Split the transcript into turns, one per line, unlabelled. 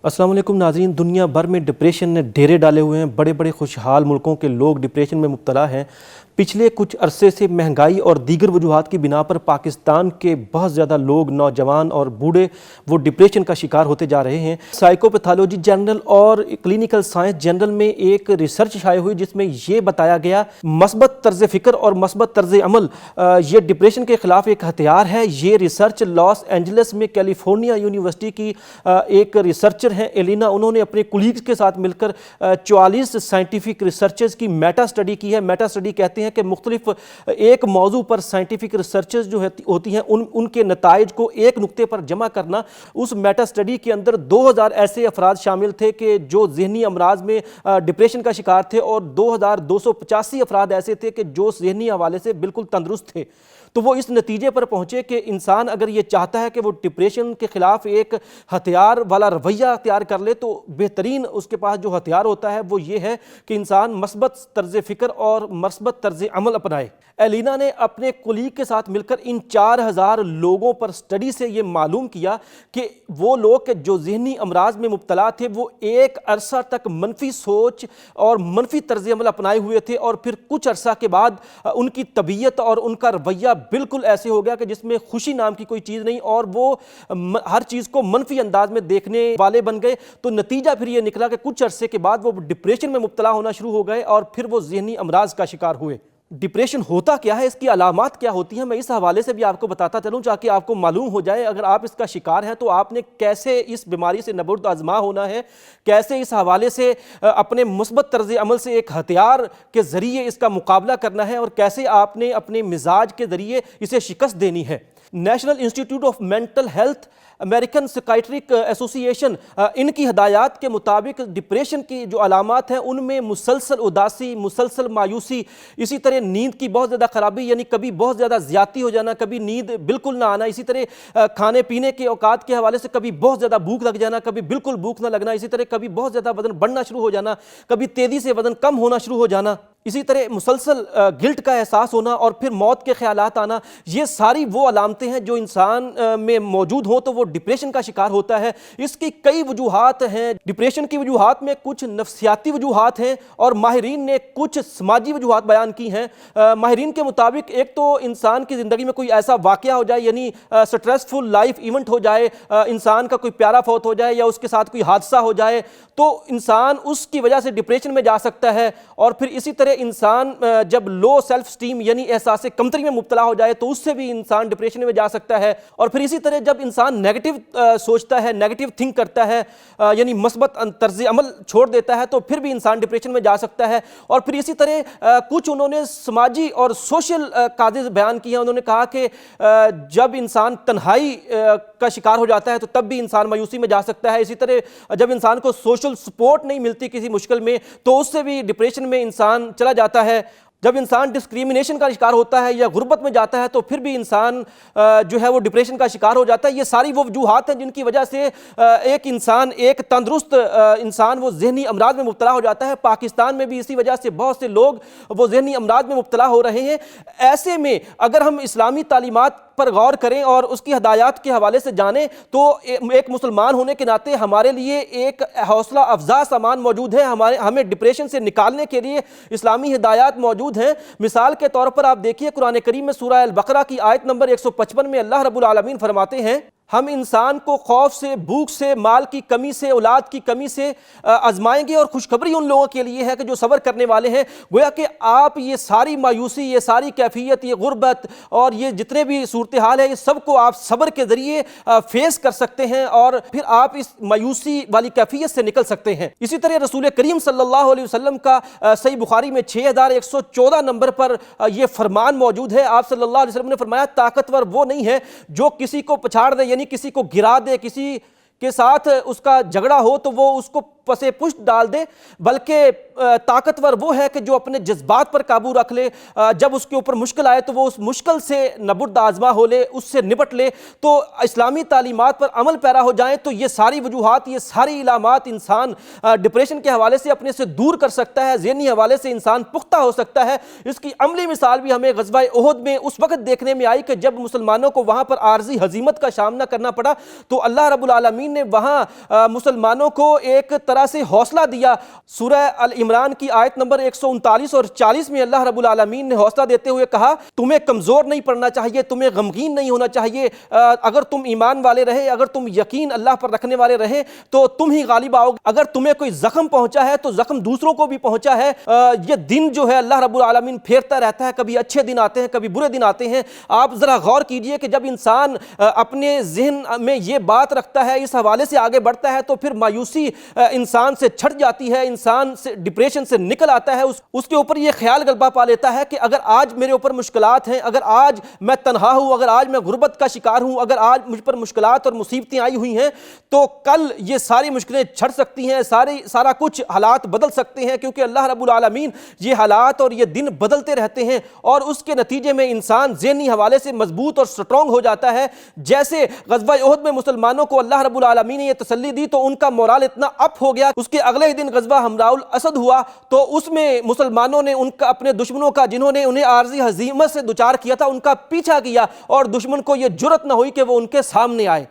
अस्सलाम वालेकुम नाज़रीन। दुनिया भर में डिप्रेशन ने डेरे डाले हुए हैं। बड़े बड़े खुशहाल मुल्कों के लोग डिप्रेशन में मुब्तला हैं। पिछले कुछ अरसे से महंगाई और दीगर वजूहात की बिना पर पाकिस्तान के बहुत ज़्यादा लोग, नौजवान और बूढ़े, वो डिप्रेशन का शिकार होते जा रहे हैं। साइकोपैथोलॉजी जर्नल और क्लिनिकल साइंस जर्नल में एक रिसर्च शाया हुई जिसमें ये बताया गया मस्बत तर्ज फ़िक्र और मस्बत तर्ज अमल ये डिप्रेशन के ख़िलाफ़ एक हथियार है। ये रिसर्च लॉस एंजल्स में कैलिफोर्निया यूनिवर्सिटी की एक रिसर्चर हैं एलिना, उन्होंने अपने कोलीग्स के साथ मिलकर 44 साइंटिफिक रिसर्चेस की मेटा स्टडी की है। मेटा स्टडी कहते हैं कि मुख्तलिफ एक मौजू पर साइंटिफिक रिसर्चेस जो होती हैं उनके नताइज को एक नुक्ते पर जमा करना। उस मेटा स्टडी के अंदर 2000 ऐसे अफराद शामिल थे कि जो ज़हनी अमराज में डिप्रेशन का शिकार थे और 2285 अफराद ऐसे थे कि जो ज़हनी हवाले से बिल्कुल तंदुरुस्त थे। तो वो इस नतीजे पर पहुंचे कि इंसान अगर ये चाहता है कि वो डिप्रेशन के ख़िलाफ़ एक हथियार वाला रवैया अख्तियार कर ले तो बेहतरीन उसके पास जो हथियार होता है वो ये है कि इंसान मस्बत तर्ज फ़िक्र और मस्बत तर्ज अमल अपनाए। एलिना ने अपने कुलीग के साथ मिलकर इन 4000 लोगों पर स्टडी से ये मालूम किया कि वो लोग जो ज़हनी अमराज में मुब्तला थे वो एक अरसा तक मनफी सोच और मनफी तर्ज अमल अपनाए हुए थे और फिर कुछ अरसा के बाद उनकी तबीयत और उनका रवैया बिल्कुल ऐसे हो गया कि जिसमें खुशी नाम की कोई चीज़ नहीं और वो हर चीज़ को मनफी अंदाज में देखने वाले बन गए। तो नतीजा फिर ये निकला कि कुछ अरसे के बाद वो डिप्रेशन में मुब्तला होना शुरू हो गए और फिर वो ज़हनी अमराज का शिकार हुए। डिप्रेशन होता क्या है, इसकी अलामात क्या होती हैं, मैं इस हवाले से भी आपको बताता चलूं ताकि आपको मालूम हो जाए अगर आप इसका शिकार हैं तो आपने कैसे इस बीमारी से नबर्द आजमा होना है, कैसे इस हवाले से अपने मुस्बत तर्ज अमल से एक हथियार के ज़रिए इसका मुकाबला करना है और कैसे आपने अपने मिजाज के ज़रिए इसे शिकस्त देनी है। National institute of mental health, American psychiatric association, इनकी हदायत के मुताबिक डिप्रेशन की जो अलामात हैं उनमें मुसलसल उदासी, मुसलसल मायूसी, इसी तरह नींद की बहुत ज़्यादा ख़राबी यानी कभी बहुत ज़्यादा ज़्यादती हो जाना, कभी नींद बिल्कुल ना आना, इसी तरह खाने पीने के औकात के हवाले से कभी बहुत ज़्यादा भूख लग जाना, कभी बिल्कुल भूख ना लगना, इसी तरह कभी बहुत ज़्यादा वज़न बढ़ना शुरू हो जाना, कभी तेज़ी से वज़न कम होना शुरू हो जाना, इसी तरह मुसलसल गिल्ट का एहसास होना और फिर मौत के ख्यालात आना। ये सारी वो अलामतें हैं जो इंसान में मौजूद हो तो वो डिप्रेशन का शिकार होता है। इसकी कई वजूहात हैं। डिप्रेशन की वजूहात में कुछ नफ्सियाती वजूहात हैं और माहिरीन ने कुछ समाजी वजूहात बयान की हैं। माहिरीन के मुताबिक एक तो इंसान की ज़िंदगी में कोई ऐसा वाक़या हो जाए यानी स्ट्रेसफुल लाइफ इवेंट हो जाए, इंसान का कोई प्यारा फौत हो जाए या उसके साथ कोई हादसा हो जाए तो इंसान उसकी वजह से डिप्रेशन में जा सकता है। और फिर इसी तरह इंसान जब लो सेल्फ स्टीम यानी एहसास कमतरी में मुब्तला हो जाए तो उससे भी इंसान डिप्रेशन में जा सकता है। और फिर इसी तरह जब इंसान नेगेटिव सोचता है, नेगेटिव थिंक करता है यानी मस्बत तर्ज अमल छोड़ देता है तो फिर भी इंसान डिप्रेशन में जा सकता है। और फिर इसी तरह कुछ उन्होंने समाजी और सोशल काजेज बयान किए हैं। उन्होंने कहा कि जब इंसान तन्हाई का शिकार हो जाता है तो तब भी इंसान मायूसी में जा सकता है। इसी तरह जब इंसान को सोशल सपोर्ट नहीं मिलती किसी मुश्किल में तो उससे भी डिप्रेशन में इंसान चला जाता है। जब इंसान डिस्क्रिमिनेशन का शिकार होता है या गुर्बत में जाता है तो फिर भी इंसान जो है वो डिप्रेशन का शिकार हो जाता है। ये सारी वो वजूहात हैं जिनकी वजह से एक इंसान, एक तंदुरुस्त इंसान वो ज़हनी अमराज में मुब्तला हो जाता है। पाकिस्तान में भी इसी वजह से बहुत से लोग वो ज़हनी अमराज में मुब्तला हो रहे हैं। ऐसे में अगर हम इस्लामी तालीमात पर गौर करें और उसकी हदायत के हवाले से जानें तो एक मुसलमान होने के नाते हमारे लिए एक हौसला अफजा सामान मौजूद है। हमें डिप्रेशन से निकालने के लिए इस्लामी हिदायत मौजूद हैं। मिसाल के तौर पर आप देखिए कुरान करीम में सूरह अल बकरा की आयत नंबर 155 में अल्लाह रब्बुल आलमीन फरमाते हैं, हम इंसान को खौफ से, भूख से, माल की कमी से, औलाद की कमी से आजमाएंगे और खुशखबरी उन लोगों के लिए है कि जो सब्र करने वाले हैं। गोया कि आप ये सारी मायूसी, ये सारी कैफियत, ये गुर्बत और ये जितने भी सूरत हाल है ये सब को आप सब्र के ज़रिए फेस कर सकते हैं और फिर आप इस मायूसी वाली कैफियत से निकल सकते हैं। इसी तरह रसूल करीम सल्लल्लाहु अलैहि वसल्लम का सही बुखारी में 6114 नंबर पर यह फरमान मौजूद है। आप सल्लल्लाहु अलैहि वसल्लम ने फरमाया, ताकतवर वो नहीं है जो किसी को पछाड़ दे यानी किसी को गिरा दे, किसी के साथ उसका झगड़ा हो तो वो उसको पसे पुष्ट डाल दे, बल्कि ताकतवर वो है कि जो अपने जज्बात पर काबू रख ले, जब उसके ऊपर मुश्किल आए तो वो उस मुश्किल से नबुर्द आज़मा हो ले, उससे निपट ले। तो इस्लामी तालीमात पर अमल पैरा हो जाए तो ये सारी वजूहात, ये सारी इलामात इंसान डिप्रेशन के हवाले से अपने से दूर कर सकता है, ज़हनी हवाले से इंसान पुख्ता हो सकता है। इसकी अमली मिसाल भी हमें ग़ज़वा उहद में उस वक्त देखने में आई कि जब मुसलमानों को वहाँ पर आर्जी हज़ीमत का सामना करना पड़ा तो अल्लाह रब्बुल आलमीन العالمین نے وہاں مسلمانوں کو ایک طرح سے حوصلہ دیا۔ سورہ ال عمران کی آیت نمبر 139 اور 40 میں اللہ رب العالمین نے حوصلہ دیتے ہوئے کہا تمہیں کمزور نہیں پڑنا چاہیے، تمہیں غمگین نہیں ہونا چاہیے، اگر تم ایمان والے رہے، اگر تم یقین اللہ پر رکھنے والے رہے تو تم ہی غالب آؤ گے۔ اگر تمہیں کوئی زخم پہنچا ہے تو زخم دوسروں کو بھی پہنچا ہے۔ یہ دن جو ہے اللہ رب العالمین پھیرتا رہتا ہے، کبھی اچھے دن آتے ہیں کبھی برے دن آتے ہیں۔ آپ ذرا غور کیجئے کہ جب انسان اپنے ذہن میں یہ بات رکھتا ہے، اس حوالے سے آگے بڑھتا ہے تو پھر مایوسی انسان سے چھٹ جاتی ہے، انسان سے ڈپریشن سے نکل آتا ہے، اس کے اوپر یہ خیال غلبہ پا لیتا ہے کہ اگر آج میرے اوپر مشکلات ہیں، اگر آج میں تنہا ہوں، اگر آج میں غربت کا شکار ہوں، اگر آج مجھ پر مشکلات اور مصیبتیں آئی ہوئی ہیں تو کل یہ ساری مشکلیں چھٹ سکتی ہیں، سارا کچھ حالات بدل سکتے ہیں، کیونکہ اللہ رب العالمین یہ حالات اور یہ دن بدلتے رہتے ہیں اور اس کے نتیجے میں انسان ذہنی حوالے سے مضبوط اور سٹرونگ ہو جاتا ہے۔ جیسے غزوہ احد میں مسلمانوں کو اللہ رب العالمین نے یہ تسلی دی تو ان کا مورال اتنا اپ ہو گیا، اس کے اگلے ہی دن غزوہ حمراء الاسد ہوا تو اس میں مسلمانوں نے اپنے دشمنوں کا، جنہوں نے انہیں عارضی ہزیمت سے دوچار کیا تھا، ان کا پیچھا کیا اور دشمن کو یہ جرأت نہ ہوئی کہ وہ ان کے سامنے آئے۔